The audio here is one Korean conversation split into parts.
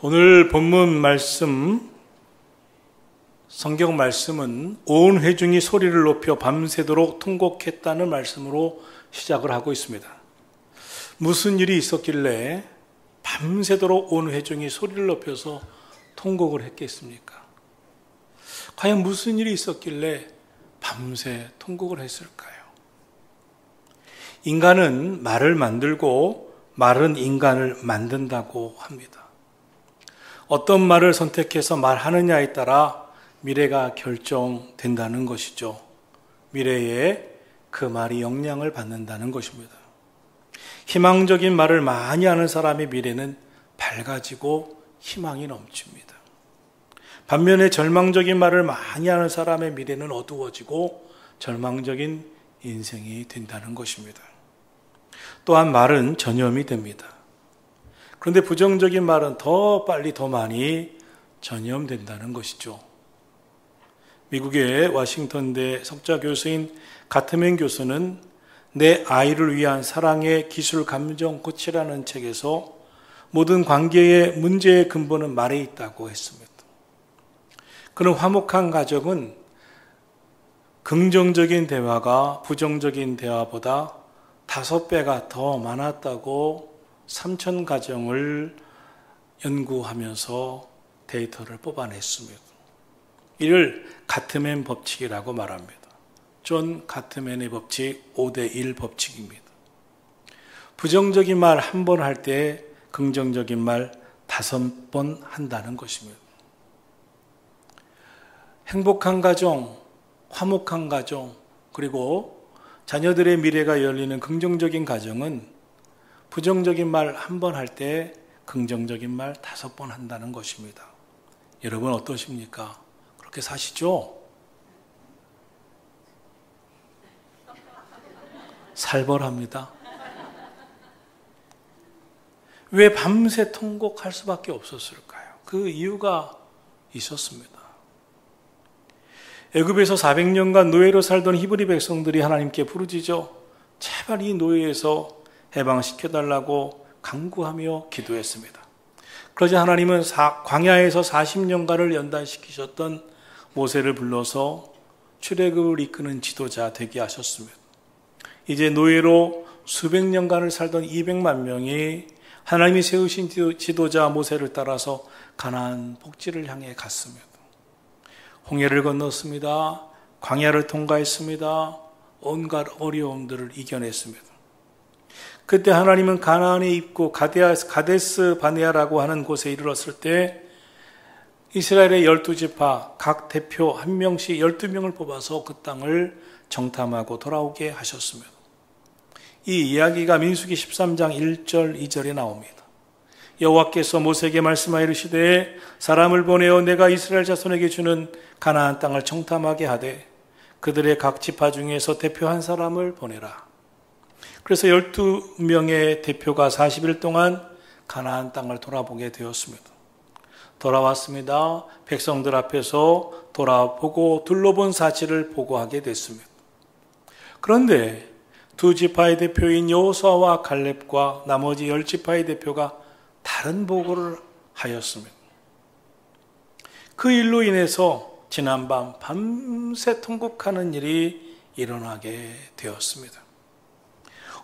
오늘 본문 말씀, 성경 말씀은 온 회중이 소리를 높여 밤새도록 통곡했다는 말씀으로 시작을 하고 있습니다. 무슨 일이 있었길래 밤새도록 온 회중이 소리를 높여서 통곡을 했겠습니까? 과연 무슨 일이 있었길래 밤새 통곡을 했을까요? 인간은 말을 만들고 말은 인간을 만든다고 합니다. 어떤 말을 선택해서 말하느냐에 따라 미래가 결정된다는 것이죠. 미래에 그 말이 영향을 받는다는 것입니다. 희망적인 말을 많이 하는 사람의 미래는 밝아지고 희망이 넘칩니다. 반면에 절망적인 말을 많이 하는 사람의 미래는 어두워지고 절망적인 인생이 된다는 것입니다. 또한 말은 전염이 됩니다. 그런데 부정적인 말은 더 빨리 더 많이 전염된다는 것이죠. 미국의 워싱턴대 석좌 교수인 가트맨 교수는 내 아이를 위한 사랑의 기술 감정 고치라는 책에서 모든 관계의 문제의 근본은 말에 있다고 했습니다. 그는 화목한 가정은 긍정적인 대화가 부정적인 대화보다 5배가 더 많았다고 3,000 가정을 연구하면서 데이터를 뽑아냈습니다. 이를 가트맨 법칙이라고 말합니다. 존 가트맨의 법칙 5대1 법칙입니다. 부정적인 말 1번 할 때 긍정적인 말 5번 한다는 것입니다. 행복한 가정, 화목한 가정, 그리고 자녀들의 미래가 열리는 긍정적인 가정은 부정적인 말 1번 할 때 긍정적인 말 5번 한다는 것입니다. 여러분 어떠십니까? 그렇게 사시죠? 살벌합니다. 왜 밤새 통곡할 수밖에 없었을까요? 그 이유가 있었습니다. 애굽에서 400년간 노예로 살던 히브리 백성들이 하나님께 부르짖어 제발 이 노예에서 해방시켜달라고 간구하며 기도했습니다. 그러자 하나님은 광야에서 40년간을 연단시키셨던 모세를 불러서 출애굽을 이끄는 지도자 되게 하셨습니다. 이제 노예로 수백 년간을 살던 200만 명이 하나님이 세우신 지도자 모세를 따라서 가나안 복지를 향해 갔습니다. 홍해를 건넜습니다. 광야를 통과했습니다. 온갖 어려움들을 이겨냈습니다. 그때 하나님은 가나안의 입구 가데스 바네아라고 하는 곳에 이르렀을 때 이스라엘의 12지파 각 대표 한 명씩 12명을 뽑아서 그 땅을 정탐하고 돌아오게 하셨습니다. 이 이야기가 민수기 13장 1절 2절에 나옵니다. 여호와께서 모세에게 말씀하여 이르시되 사람을 보내어 내가 이스라엘 자손에게 주는 가나안 땅을 정탐하게 하되 그들의 각 지파 중에서 대표 한 사람을 보내라. 그래서 12명의 대표가 40일 동안 가나안 땅을 돌아보게 되었습니다. 돌아왔습니다. 백성들 앞에서 돌아보고 둘러본 사실을 보고하게 됐습니다. 그런데 두 지파의 대표인 여호수아와 갈렙과 나머지 10지파의 대표가 다른 보고를 하였습니다. 그 일로 인해서 지난밤 밤새 통곡하는 일이 일어나게 되었습니다.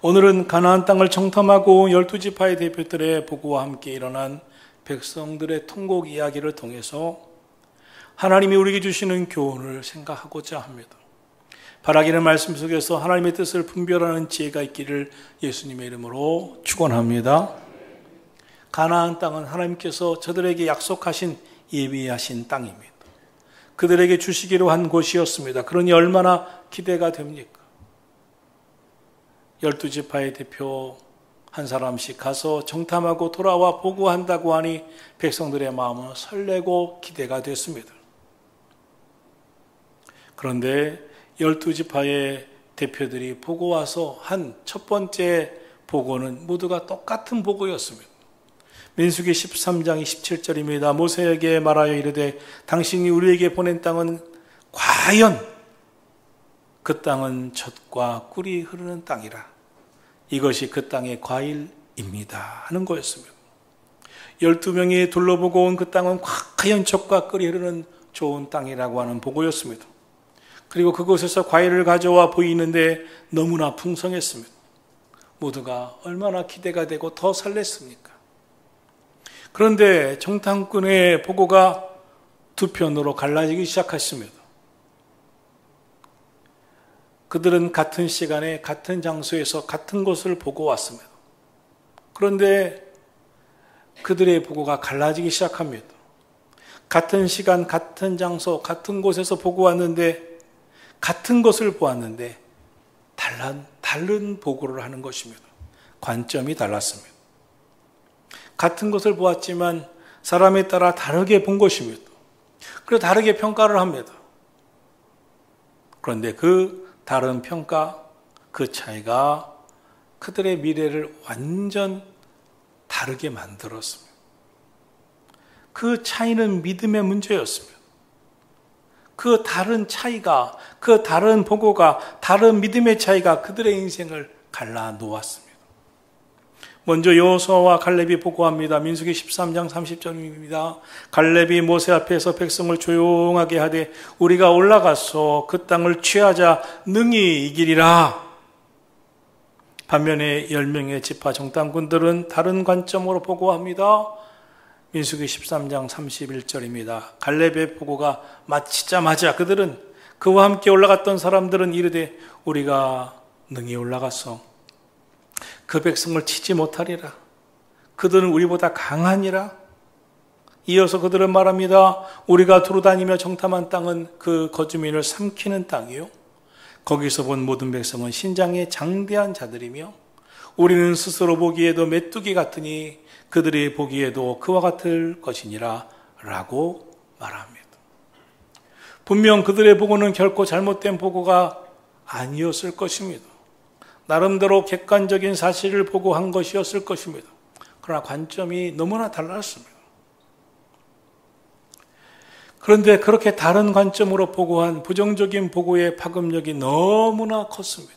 오늘은 가나안 땅을 정탐하고 12지파의 대표들의 보고와 함께 일어난 백성들의 통곡 이야기를 통해서 하나님이 우리에게 주시는 교훈을 생각하고자 합니다. 바라기는 말씀 속에서 하나님의 뜻을 분별하는 지혜가 있기를 예수님의 이름으로 축원합니다. 가나안 땅은 하나님께서 저들에게 약속하신 예비하신 땅입니다. 그들에게 주시기로 한 곳이었습니다. 그러니 얼마나 기대가 됩니까? 12지파의 대표 한 사람씩 가서 정탐하고 돌아와 보고한다고 하니 백성들의 마음은 설레고 기대가 됐습니다. 그런데 12지파의 대표들이 보고 와서 한 첫 번째 보고는 모두가 똑같은 보고였습니다. 민수기 13장 27절입니다. 모세에게 말하여 이르되 당신이 우리에게 보낸 땅은 과연 그 땅은 젖과 꿀이 흐르는 땅이라. 이것이 그 땅의 과일입니다 하는 거였습니다. 12명이 둘러보고 온 그 땅은 하얀 젖과 끓이 흐르는 좋은 땅이라고 하는 보고였습니다. 그리고 그곳에서 과일을 가져와 보이는데 너무나 풍성했습니다. 모두가 얼마나 기대가 되고 더 설렜습니까? 그런데 정탐꾼의 보고가 두 편으로 갈라지기 시작했습니다. 그들은 같은 시간에 같은 장소에서 같은 곳을 보고 왔습니다. 그런데 그들의 보고가 갈라지기 시작합니다. 같은 시간, 같은 장소, 같은 곳에서 보고 왔는데 같은 것을 보았는데 다른 보고를 하는 것입니다. 관점이 달랐습니다. 같은 것을 보았지만 사람에 따라 다르게 본 것입니다. 그래서 다르게 평가를 합니다. 그런데 그 다른 평가, 그 차이가 그들의 미래를 완전 다르게 만들었습니다. 그 차이는 믿음의 문제였습니다. 그 다른 차이가, 그 다른 보고가, 다른 믿음의 차이가 그들의 인생을 갈라 놓았습니다. 먼저 여호수아와 갈렙이 보고합니다. 민수기 13장 30절입니다. 갈렙이 모세 앞에서 백성을 조용하게 하되 우리가 올라가서 그 땅을 취하자 능히 이기리라. 반면에 10명의 지파 정탐꾼들은 다른 관점으로 보고합니다. 민수기 13장 31절입니다. 갈렙의 보고가 마치자마자 그들은 그와 함께 올라갔던 사람들은 이르되 우리가 능히 올라가서 그 백성을 치지 못하리라. 그들은 우리보다 강하니라. 이어서 그들은 말합니다. 우리가 두루다니며 정탐한 땅은 그 거주민을 삼키는 땅이요. 거기서 본 모든 백성은 신장에 장대한 자들이며 우리는 스스로 보기에도 메뚜기 같으니 그들이 보기에도 그와 같을 것이니라 라고 말합니다. 분명 그들의 보고는 결코 잘못된 보고가 아니었을 것입니다. 나름대로 객관적인 사실을 보고한 것이었을 것입니다. 그러나 관점이 너무나 달랐습니다. 그런데 그렇게 다른 관점으로 보고한 부정적인 보고의 파급력이 너무나 컸습니다.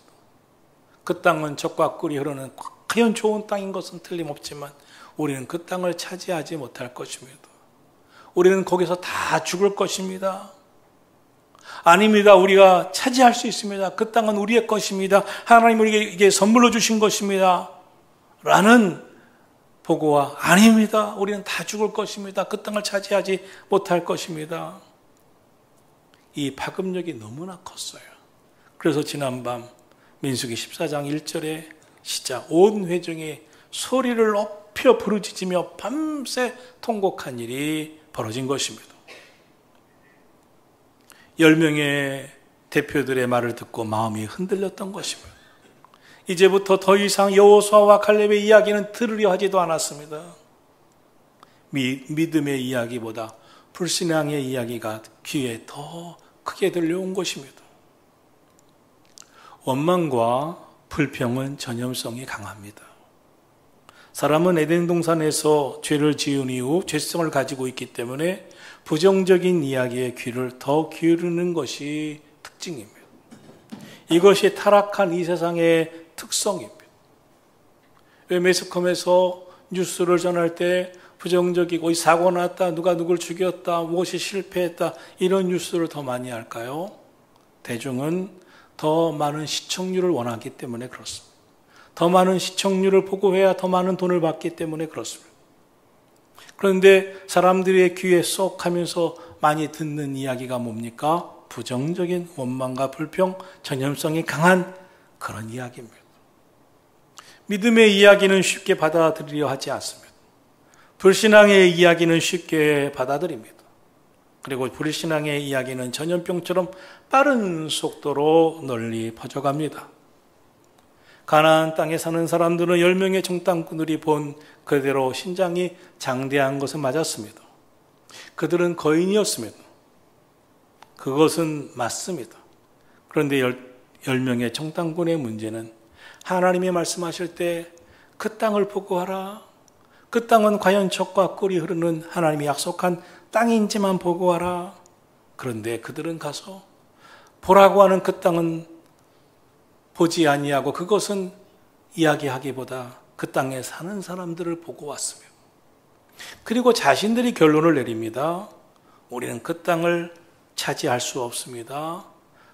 그 땅은 젖과 꿀이 흐르는 과연 좋은 땅인 것은 틀림없지만 우리는 그 땅을 차지하지 못할 것입니다. 우리는 거기서 다 죽을 것입니다. 아닙니다. 우리가 차지할 수 있습니다. 그 땅은 우리의 것입니다. 하나님 우리에게 선물로 주신 것입니다. 라는 보고와 아닙니다. 우리는 다 죽을 것입니다. 그 땅을 차지하지 못할 것입니다. 이 파급력이 너무나 컸어요. 그래서 지난밤 민수기 14장 1절에 시작 온 회중이 소리를 높여 부르짖으며 밤새 통곡한 일이 벌어진 것입니다. 10명의 대표들의 말을 듣고 마음이 흔들렸던 것입니다. 이제부터 더 이상 여호수아와 갈렙의 이야기는 들으려 하지도 않았습니다. 믿음의 이야기보다 불신앙의 이야기가 귀에 더 크게 들려온 것입니다. 원망과 불평은 전염성이 강합니다. 사람은 에덴 동산에서 죄를 지은 이후 죄성을 가지고 있기 때문에 부정적인 이야기에 귀를 더 기울이는 것이 특징입니다. 이것이 타락한 이 세상의 특성입니다. 왜 매스컴에서 뉴스를 전할 때 부정적이고 사고 났다, 누가 누굴 죽였다, 무엇이 실패했다 이런 뉴스를 더 많이 할까요? 대중은 더 많은 시청률을 원하기 때문에 그렇습니다. 더 많은 시청률을 보고해야 더 많은 돈을 받기 때문에 그렇습니다. 그런데 사람들의 귀에 쏙 하면서 많이 듣는 이야기가 뭡니까? 부정적인 원망과 불평, 전염성이 강한 그런 이야기입니다. 믿음의 이야기는 쉽게 받아들이려 하지 않습니다. 불신앙의 이야기는 쉽게 받아들입니다. 그리고 불신앙의 이야기는 전염병처럼 빠른 속도로 널리 퍼져갑니다. 가나안 땅에 사는 사람들은 10명의 정탐꾼들이 본 그대로 신장이 장대한 것은 맞았습니다. 그들은 거인이었습니다. 그것은 맞습니다. 그런데 10명의 정탐꾼의 문제는 하나님이 말씀하실 때 그 땅을 보고하라. 그 땅은 과연 젖과 꿀이 흐르는 하나님이 약속한 땅인지만 보고하라. 그런데 그들은 가서 보라고 하는 그 땅은 보지 아니하고 그것은 이야기하기보다 그 땅에 사는 사람들을 보고 왔습니다. 그리고 자신들이 결론을 내립니다. 우리는 그 땅을 차지할 수 없습니다.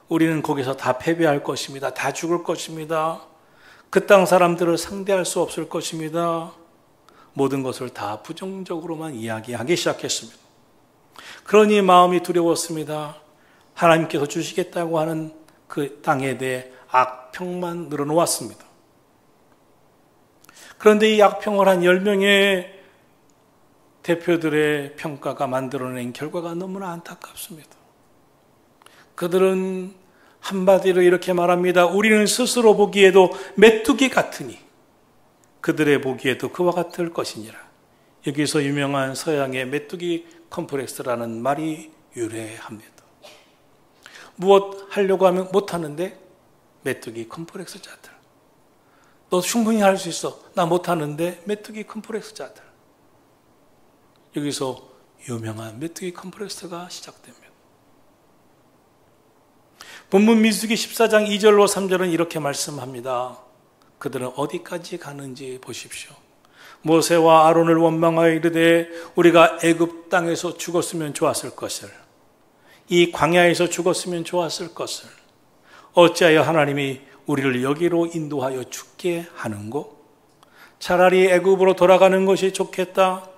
우리는 거기서 다 패배할 것입니다. 다 죽을 것입니다. 그 땅 사람들을 상대할 수 없을 것입니다. 모든 것을 다 부정적으로만 이야기하기 시작했습니다. 그러니 마음이 두려웠습니다. 하나님께서 주시겠다고 하는 그 땅에 대해 악평만 늘어놓았습니다. 그런데 이 악평을 한 10명의 대표들의 평가가 만들어낸 결과가 너무나 안타깝습니다. 그들은 한마디로 이렇게 말합니다. 우리는 스스로 보기에도 메뚜기 같으니 그들의 보기에도 그와 같을 것이니라. 여기서 유명한 서양의 메뚜기 컴플렉스라는 말이 유래합니다. 무엇 하려고 하면 못하는데 메뚜기 컴플렉스자들. 너 충분히 할 수 있어. 나 못하는데 메뚜기 컴플렉스자들. 여기서 유명한 메뚜기 컴플렉스가 시작됩니다. 본문 민수기 14장 2절로 3절은 이렇게 말씀합니다. 그들은 어디까지 가는지 보십시오. 모세와 아론을 원망하여 이르되 우리가 애굽 땅에서 죽었으면 좋았을 것을, 이 광야에서 죽었으면 좋았을 것을 어찌하여 하나님이 우리를 여기로 인도하여 죽게 하는고? 차라리 애굽으로 돌아가는 것이 좋겠다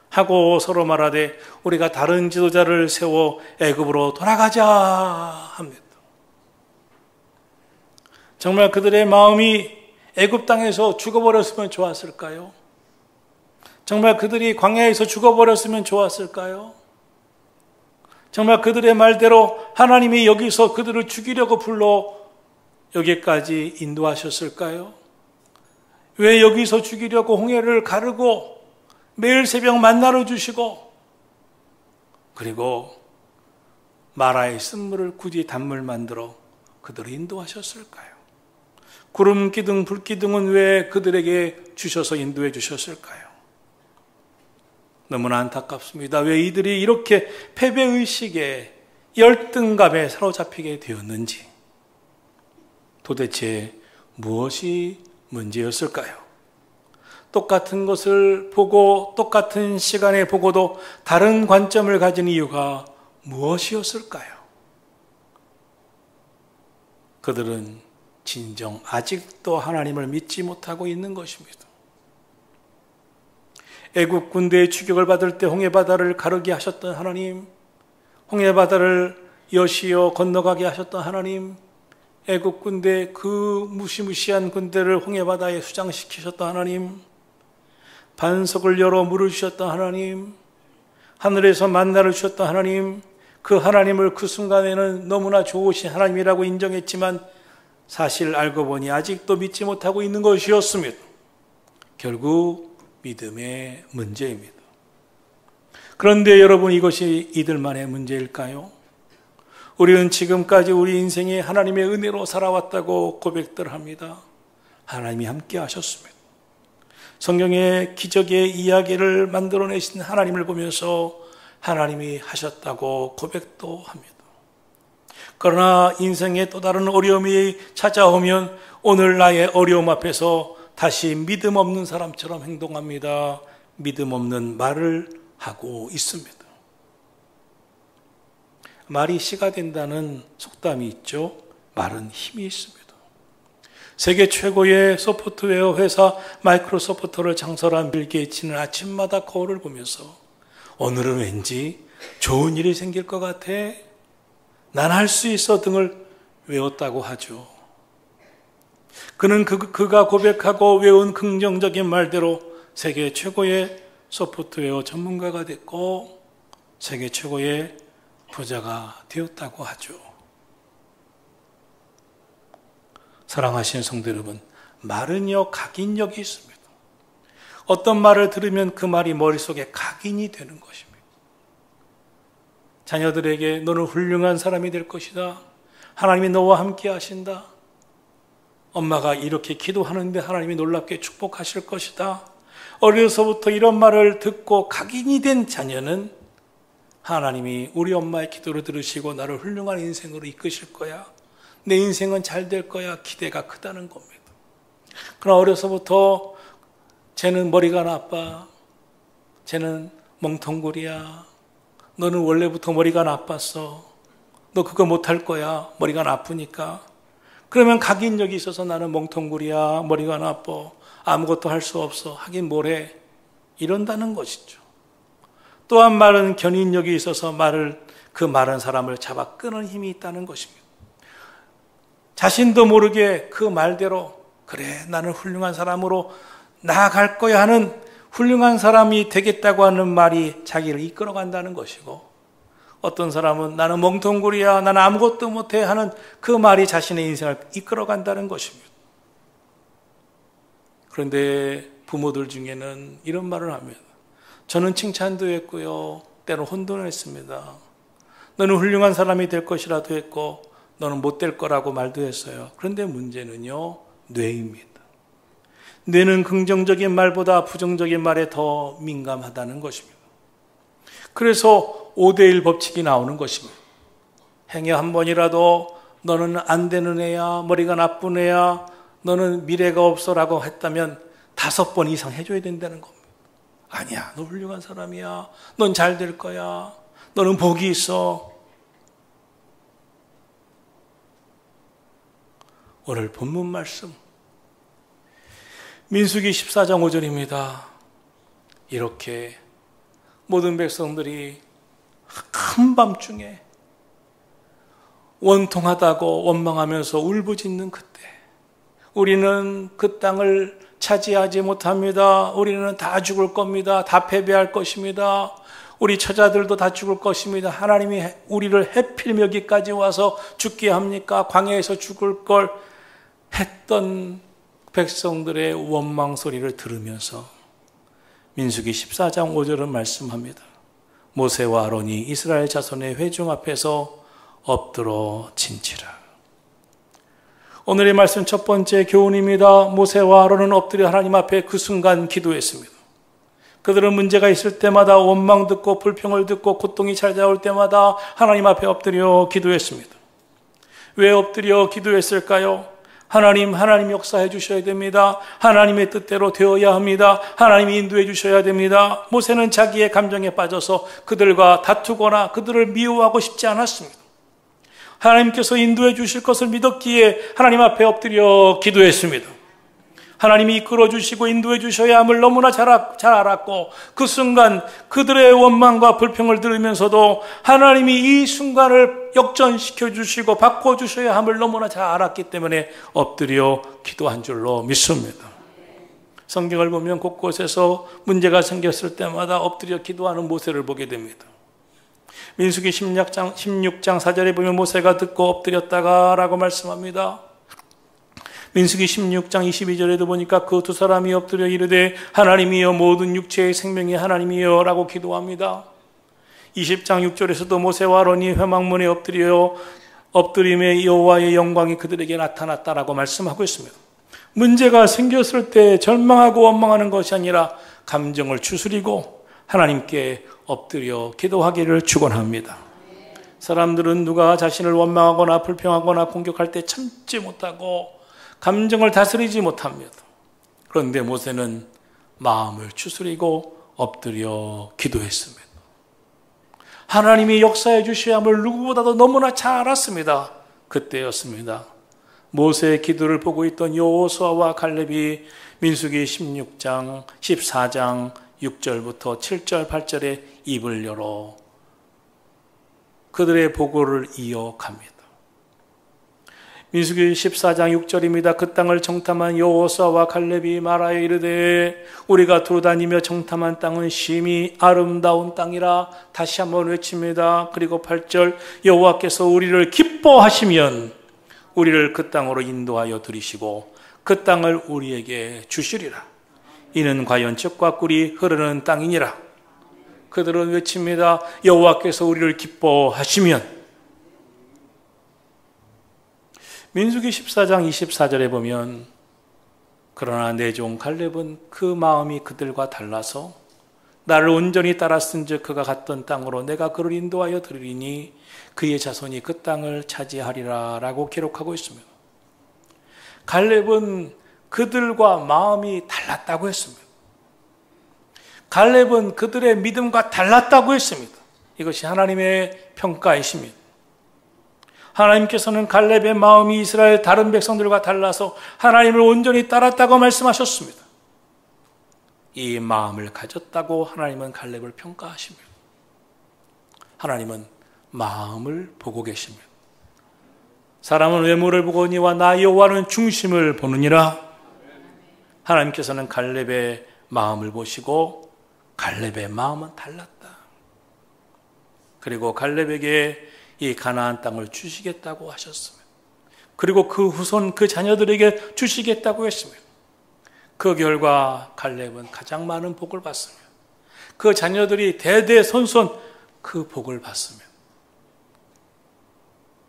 하고 서로 말하되 우리가 다른 지도자를 세워 애굽으로 돌아가자 합니다. 정말 그들의 마음이 애굽 땅에서 죽어버렸으면 좋았을까요? 정말 그들이 광야에서 죽어버렸으면 좋았을까요? 정말 그들의 말대로 하나님이 여기서 그들을 죽이려고 불러 여기까지 인도하셨을까요? 왜 여기서 죽이려고 홍해를 가르고 매일 새벽 만나러 주시고 그리고 마라의 쓴물을 굳이 단물 만들어 그들을 인도하셨을까요? 구름 기둥, 불 기둥은 왜 그들에게 주셔서 인도해 주셨을까요? 너무나 안타깝습니다. 왜 이들이 이렇게 패배의식에 열등감에 사로잡히게 되었는지, 도대체 무엇이 문제였을까요? 똑같은 것을 보고 똑같은 시간에 보고도 다른 관점을 가진 이유가 무엇이었을까요? 그들은 진정 아직도 하나님을 믿지 못하고 있는 것입니다. 애국 군대의 추격을 받을 때 홍해바다를 가르게 하셨던 하나님, 홍해바다를 여시어 건너가게 하셨던 하나님, 애국 군대 그 무시무시한 군대를 홍해바다에 수장시키셨던 하나님, 반석을 열어 물을 주셨던 하나님, 하늘에서 만나를 주셨던 하나님, 그 하나님을 그 순간에는 너무나 좋으신 하나님이라고 인정했지만 사실 알고 보니 아직도 믿지 못하고 있는 것이었습니다. 결국 믿음의 문제입니다. 그런데 여러분, 이것이 이들만의 문제일까요? 우리는 지금까지 우리 인생에 하나님의 은혜로 살아왔다고 고백들 합니다. 하나님이 함께 하셨습니다. 성경의 기적의 이야기를 만들어내신 하나님을 보면서 하나님이 하셨다고 고백도 합니다. 그러나 인생에 또 다른 어려움이 찾아오면 오늘 나의 어려움 앞에서 다시 믿음 없는 사람처럼 행동합니다. 믿음 없는 말을 하고 있습니다. 말이 씨가 된다는 속담이 있죠. 말은 힘이 있습니다. 세계 최고의 소프트웨어 회사 마이크로소프트를 창설한 빌 게이츠는 아침마다 거울을 보면서 오늘은 왠지 좋은 일이 생길 것 같아. 난 할 수 있어 등을 외웠다고 하죠. 그는 그가 고백하고 외운 긍정적인 말대로 세계 최고의 소프트웨어 전문가가 됐고 세계 최고의 부자가 되었다고 하죠. 사랑하시는 성도 여러분, 말은요 각인력이 있습니다. 어떤 말을 들으면 그 말이 머릿속에 각인이 되는 것입니다. 자녀들에게 너는 훌륭한 사람이 될 것이다. 하나님이 너와 함께 하신다. 엄마가 이렇게 기도하는데 하나님이 놀랍게 축복하실 것이다. 어려서부터 이런 말을 듣고 각인이 된 자녀는 하나님이 우리 엄마의 기도를 들으시고 나를 훌륭한 인생으로 이끄실 거야. 내 인생은 잘 될 거야. 기대가 크다는 겁니다. 그러나 어려서부터 쟤는 머리가 나빠. 쟤는 멍텅구리야. 너는 원래부터 머리가 나빴어. 너 그거 못할 거야. 머리가 나쁘니까. 그러면 각인력이 있어서 나는 멍텅구리야. 머리가 나빠. 아무것도 할 수 없어. 하긴 뭘 해. 이런다는 것이죠. 또 한 말은 견인력이 있어서 그 말한 사람을 잡아 끄는 힘이 있다는 것입니다. 자신도 모르게 그 말대로 그래 나는 훌륭한 사람으로 나아갈 거야 하는 훌륭한 사람이 되겠다고 하는 말이 자기를 이끌어간다는 것이고, 어떤 사람은 나는 멍텅구리야, 나는 아무것도 못해 하는 그 말이 자신의 인생을 이끌어간다는 것입니다. 그런데 부모들 중에는 이런 말을 합니다. 저는 칭찬도 했고요, 때로 혼돈을 했습니다. 너는 훌륭한 사람이 될 것이라도 했고 너는 못 될 거라고 말도 했어요. 그런데 문제는요, 뇌입니다. 뇌는 긍정적인 말보다 부정적인 말에 더 민감하다는 것입니다. 그래서 5대1 법칙이 나오는 것입니다. 행여 한 번이라도 너는 안 되는 애야, 머리가 나쁜 애야, 너는 미래가 없어라고 했다면 5번 이상 해줘야 된다는 겁니다. 아니야, 너 훌륭한 사람이야, 넌 잘 될 거야, 너는 복이 있어. 오늘 본문 말씀 민수기 14장 5절입니다. 이렇게 모든 백성들이 한밤중에 원통하다고 원망하면서 울부짖는 그때, 우리는 그 땅을 차지하지 못합니다. 우리는 다 죽을 겁니다. 다 패배할 것입니다. 우리 처자들도 다 죽을 것입니다. 하나님이 우리를 해필 여기까지 와서 죽게 합니까? 광야에서 죽을 걸 했던 백성들의 원망 소리를 들으면서 민수기 14장 5절은 말씀합니다. 모세와 아론이 이스라엘 자손의 회중 앞에서 엎드러 진치라. 오늘의 말씀 첫 번째 교훈입니다. 모세와 아론은 엎드려 하나님 앞에 그 순간 기도했습니다. 그들은 문제가 있을 때마다 원망 듣고 불평을 듣고 고통이 찾아올 때마다 하나님 앞에 엎드려 기도했습니다. 왜 엎드려 기도했을까요? 하나님 역사해 주셔야 됩니다. 하나님의 뜻대로 되어야 합니다. 하나님이 인도해 주셔야 됩니다. 모세는 자기의 감정에 빠져서 그들과 다투거나 그들을 미워하고 싶지 않았습니다. 하나님께서 인도해 주실 것을 믿었기에 하나님 앞에 엎드려 기도했습니다. 하나님이 이끌어 주시고 인도해 주셔야 함을 너무나 잘 알았고, 그 순간 그들의 원망과 불평을 들으면서도 하나님이 이 순간을 역전시켜 주시고 바꿔 주셔야 함을 너무나 잘 알았기 때문에 엎드려 기도한 줄로 믿습니다. 성경을 보면 곳곳에서 문제가 생겼을 때마다 엎드려 기도하는 모세를 보게 됩니다. 민수기 16장 4절에 보면 모세가 듣고 엎드렸다가 라고 말씀합니다. 민수기 16장 22절에도 보니까 그 두 사람이 엎드려 이르되 하나님이여 모든 육체의 생명이 하나님이여 라고 기도합니다. 20장 6절에서도 모세와 아론이 회막문에 엎드림에 여호와의 영광이 그들에게 나타났다라고 말씀하고 있습니다. 문제가 생겼을 때 절망하고 원망하는 것이 아니라 감정을 추스리고 하나님께 엎드려 기도하기를 축원합니다. 사람들은 누가 자신을 원망하거나 불평하거나 공격할 때 참지 못하고 감정을 다스리지 못합니다. 그런데 모세는 마음을 추스리고 엎드려 기도했습니다. 하나님이 역사해 주셔야 함을 누구보다도 너무나 잘 알았습니다. 그때였습니다. 모세의 기도를 보고 있던 여호수아와 갈렙이 민수기 16장 14장 6절부터 7절 8절에 입을 열어 그들의 보고를 이어갑니다. 민수기 14장 6절입니다. 그 땅을 정탐한 여호수아와 갈렙이 말하여 이르되 우리가 두루다니며 정탐한 땅은 심히 아름다운 땅이라 다시 한번 외칩니다. 그리고 8절 여호와께서 우리를 기뻐하시면 우리를 그 땅으로 인도하여 들이시고 그 땅을 우리에게 주시리라. 이는 과연 젖과 꿀이 흐르는 땅이니라. 그들은 외칩니다. 여호와께서 우리를 기뻐하시면. 민수기 14장 24절에 보면 그러나 내 종 갈렙은 그 마음이 그들과 달라서 나를 온전히 따랐은즉 그가 갔던 땅으로 내가 그를 인도하여 들으리니 그의 자손이 그 땅을 차지하리라 라고 기록하고 있습니다. 갈렙은 그들과 마음이 달랐다고 했습니다. 갈렙은 그들의 믿음과 달랐다고 했습니다. 이것이 하나님의 평가이십니다. 하나님께서는 갈렙의 마음이 이스라엘 다른 백성들과 달라서 하나님을 온전히 따랐다고 말씀하셨습니다. 이 마음을 가졌다고 하나님은 갈렙을 평가하십니다. 하나님은 마음을 보고 계십니다. 사람은 외모를 보거니와 나 여호와는 중심을 보느니라. 하나님께서는 갈렙의 마음을 보시고 갈렙의 마음은 달랐다. 그리고 갈렙에게 이 가나안 땅을 주시겠다고 하셨습니다. 그리고 그 후손 그 자녀들에게 주시겠다고 했습니다. 그 결과 갈렙은 가장 많은 복을 받습니다. 그 자녀들이 대대손손 그 복을 받습니다.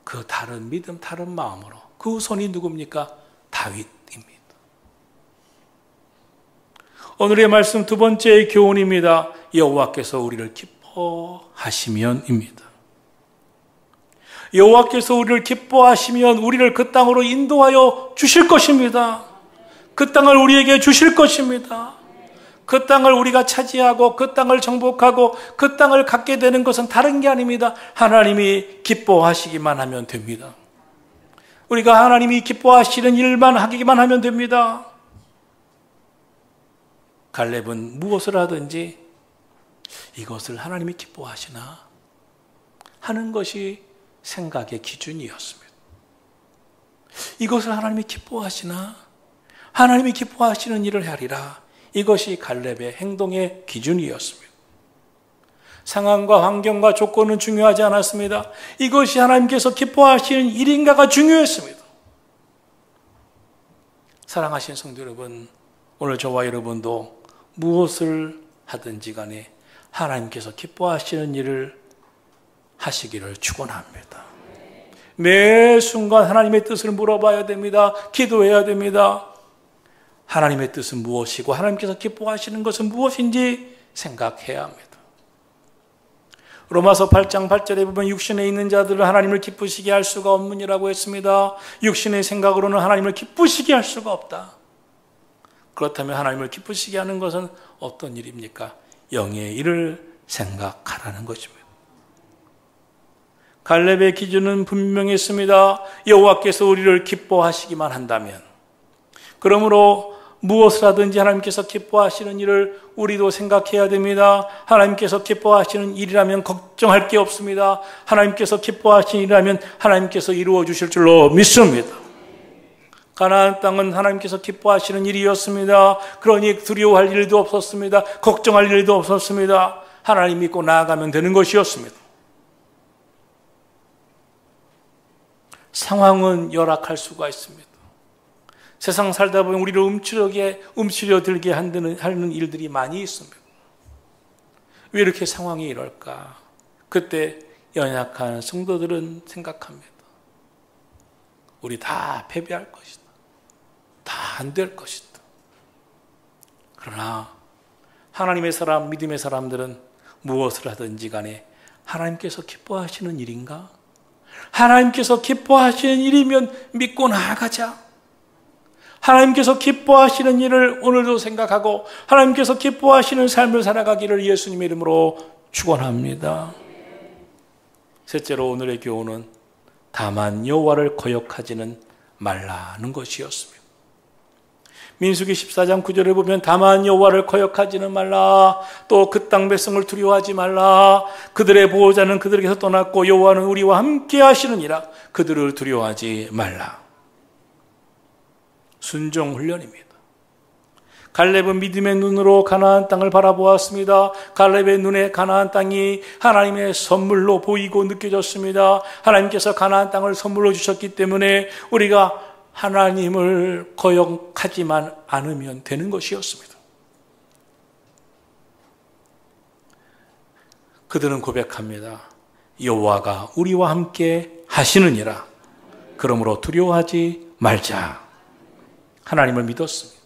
그 다른 믿음, 다른 마음으로 그 후손이 누굽니까? 다윗입니다. 오늘의 말씀 두 번째 교훈입니다. 여호와께서 우리를 기뻐하시면입니다. 여호와께서 우리를 기뻐하시면 우리를 그 땅으로 인도하여 주실 것입니다. 그 땅을 우리에게 주실 것입니다. 그 땅을 우리가 차지하고 그 땅을 정복하고 그 땅을 갖게 되는 것은 다른 게 아닙니다. 하나님이 기뻐하시기만 하면 됩니다. 우리가 하나님이 기뻐하시는 일만 하기만 하면 됩니다. 갈렙은 무엇을 하든지 이것을 하나님이 기뻐하시나 하는 것이 생각의 기준이었습니다. 이것을 하나님이 기뻐하시나 하나님이 기뻐하시는 일을 하리라. 이것이 갈렙의 행동의 기준이었습니다. 상황과 환경과 조건은 중요하지 않았습니다. 이것이 하나님께서 기뻐하시는 일인가가 중요했습니다. 사랑하신 성도 여러분, 오늘 저와 여러분도 무엇을 하든지 간에 하나님께서 기뻐하시는 일을 하시기를 축원합니다. 매 순간 하나님의 뜻을 물어봐야 됩니다. 기도해야 됩니다. 하나님의 뜻은 무엇이고 하나님께서 기뻐하시는 것은 무엇인지 생각해야 합니다. 로마서 8장 8절에 보면 육신에 있는 자들은 하나님을 기쁘시게 할 수가 없느니라고 했습니다. 육신의 생각으로는 하나님을 기쁘시게 할 수가 없다. 그렇다면 하나님을 기쁘시게 하는 것은 어떤 일입니까? 영의 일을 생각하라는 것입니다. 갈렙의 기준은 분명했습니다. 여호와께서 우리를 기뻐하시기만 한다면, 그러므로 무엇을 하든지 하나님께서 기뻐하시는 일을 우리도 생각해야 됩니다. 하나님께서 기뻐하시는 일이라면 걱정할 게 없습니다. 하나님께서 기뻐하시는 일이라면 하나님께서 이루어 주실 줄로 믿습니다. 가나안 땅은 하나님께서 기뻐하시는 일이었습니다. 그러니 두려워할 일도 없었습니다. 걱정할 일도 없었습니다. 하나님 믿고 나아가면 되는 것이었습니다. 상황은 열악할 수가 있습니다. 세상 살다 보면 우리를 움츠려들게 하는 일들이 많이 있습니다. 왜 이렇게 상황이 이럴까? 그때 연약한 성도들은 생각합니다. 우리 다 패배할 것이다. 다 안 될 것이다. 그러나 하나님의 사람, 믿음의 사람들은 무엇을 하든지 간에 하나님께서 기뻐하시는 일인가? 하나님께서 기뻐하시는 일이면 믿고 나아가자. 하나님께서 기뻐하시는 일을 오늘도 생각하고 하나님께서 기뻐하시는 삶을 살아가기를 예수님의 이름으로 축원합니다. 셋째로 오늘의 교훈은 다만 여호와를 거역하지는 말라는 것이었습니다. 민수기 14장 9절에 보면 다만 여호와를 거역하지는 말라. 또 그 땅 백성을 두려워하지 말라. 그들의 보호자는 그들에게서 떠났고 여호와는 우리와 함께 하시느니라. 그들을 두려워하지 말라. 순종 훈련입니다. 갈렙은 믿음의 눈으로 가나안 땅을 바라보았습니다. 갈렙의 눈에 가나안 땅이 하나님의 선물로 보이고 느껴졌습니다. 하나님께서 가나안 땅을 선물로 주셨기 때문에 우리가 하나님을 거역하지만 않으면 되는 것이었습니다. 그들은 고백합니다. 여호와가 우리와 함께 하시느니라. 그러므로 두려워하지 말자. 하나님을 믿었습니다.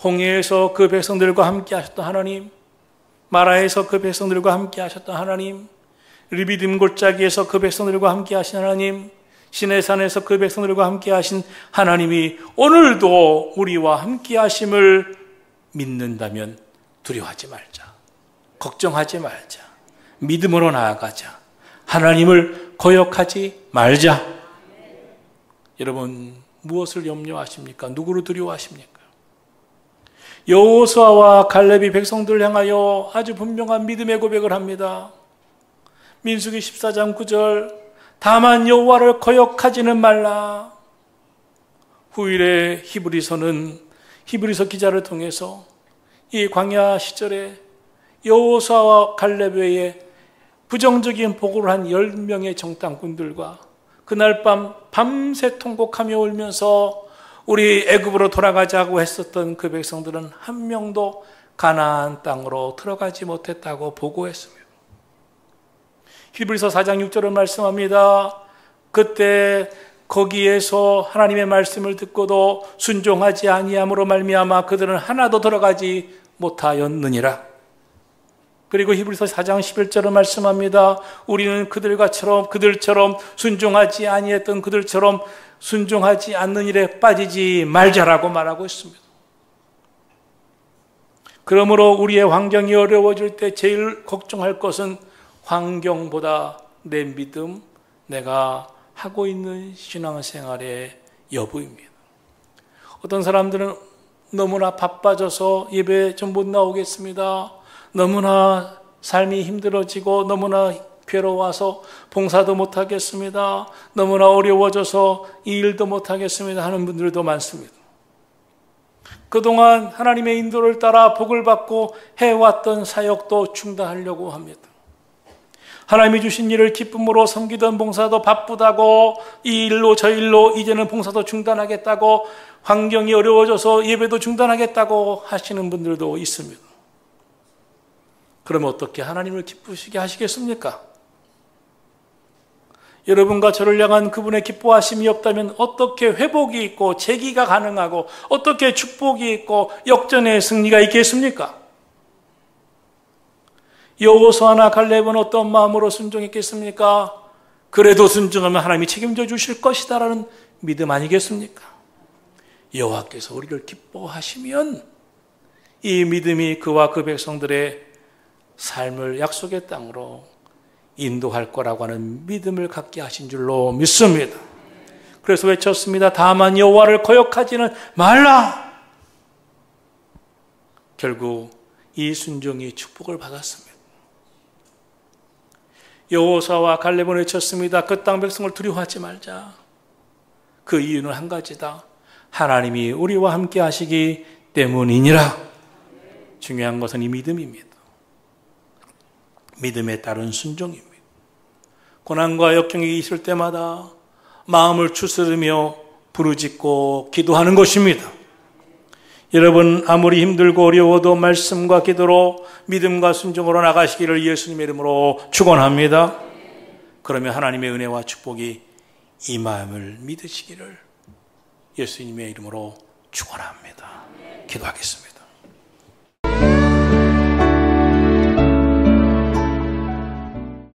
홍해에서 그 백성들과 함께 하셨던 하나님, 마라에서 그 백성들과 함께 하셨던 하나님, 리비딤 골짜기에서 그 백성들과 함께 하신 하나님, 시내산에서 그 백성들과 함께 하신 하나님이 오늘도 우리와 함께 하심을 믿는다면 두려워하지 말자. 걱정하지 말자. 믿음으로 나아가자. 하나님을 거역하지 말자. 여러분, 무엇을 염려하십니까? 누구를 두려워하십니까? 여호수아와 갈렙이 백성들을 향하여 아주 분명한 믿음의 고백을 합니다. 민수기 14장 9절, 다만 여호와를 거역하지는 말라. 후일에 히브리서 기자를 통해서 이 광야 시절에 여호수아와 갈렙 외에 부정적인 보고를 한 10명의 정탐꾼들과 그날 밤새 통곡하며 울면서 우리 애굽으로 돌아가자고 했었던 그 백성들은 한 명도 가나안 땅으로 들어가지 못했다고 보고했습니다. 히브리서 4장 6절은 말씀합니다. 그때 거기에서 하나님의 말씀을 듣고도 순종하지 아니함으로 말미암아 그들은 하나도 들어가지 못하였느니라. 그리고 히브리서 4장 11절은 말씀합니다. 우리는 그들처럼 순종하지 아니했던 그들처럼 순종하지 않는 일에 빠지지 말자라고 말하고 있습니다. 그러므로 우리의 환경이 어려워질 때 제일 걱정할 것은 환경보다 내 믿음, 내가 하고 있는 신앙생활의 여부입니다. 어떤 사람들은 너무나 바빠져서 예배 좀 못 나오겠습니다. 너무나 삶이 힘들어지고 너무나 괴로워서 봉사도 못하겠습니다. 너무나 어려워져서 이 일도 못하겠습니다 하는 분들도 많습니다. 그동안 하나님의 인도를 따라 복을 받고 해왔던 사역도 중단하려고 합니다. 하나님이 주신 일을 기쁨으로 섬기던 봉사도 바쁘다고 이 일로 저 일로 이제는 봉사도 중단하겠다고 환경이 어려워져서 예배도 중단하겠다고 하시는 분들도 있습니다. 그러면 어떻게 하나님을 기쁘시게 하시겠습니까? 여러분과 저를 향한 그분의 기뻐하심이 없다면 어떻게 회복이 있고 재기가 가능하고 어떻게 축복이 있고 역전의 승리가 있겠습니까? 여호수아나 갈렙은 어떤 마음으로 순종했겠습니까? 그래도 순종하면 하나님이 책임져 주실 것이다라는 믿음 아니겠습니까? 여호와께서 우리를 기뻐하시면 이 믿음이 그와 그 백성들의 삶을 약속의 땅으로 인도할 거라고 하는 믿음을 갖게 하신 줄로 믿습니다. 그래서 외쳤습니다. 다만 여호와를 거역하지는 말라. 결국 이 순종이 축복을 받았습니다. 여호수아와 갈렙은 외쳤습니다. 그 땅 백성을 두려워하지 말자. 그 이유는 한 가지다. 하나님이 우리와 함께 하시기 때문이니라. 중요한 것은 이 믿음입니다. 믿음에 따른 순종입니다. 고난과 역경이 있을 때마다 마음을 추스르며 부르짖고 기도하는 것입니다. 여러분, 아무리 힘들고 어려워도 말씀과 기도로 믿음과 순종으로 나가시기를 예수님의 이름으로 축원합니다. 그러면 하나님의 은혜와 축복이 이 마음을 믿으시기를 예수님의 이름으로 축원합니다. 기도하겠습니다.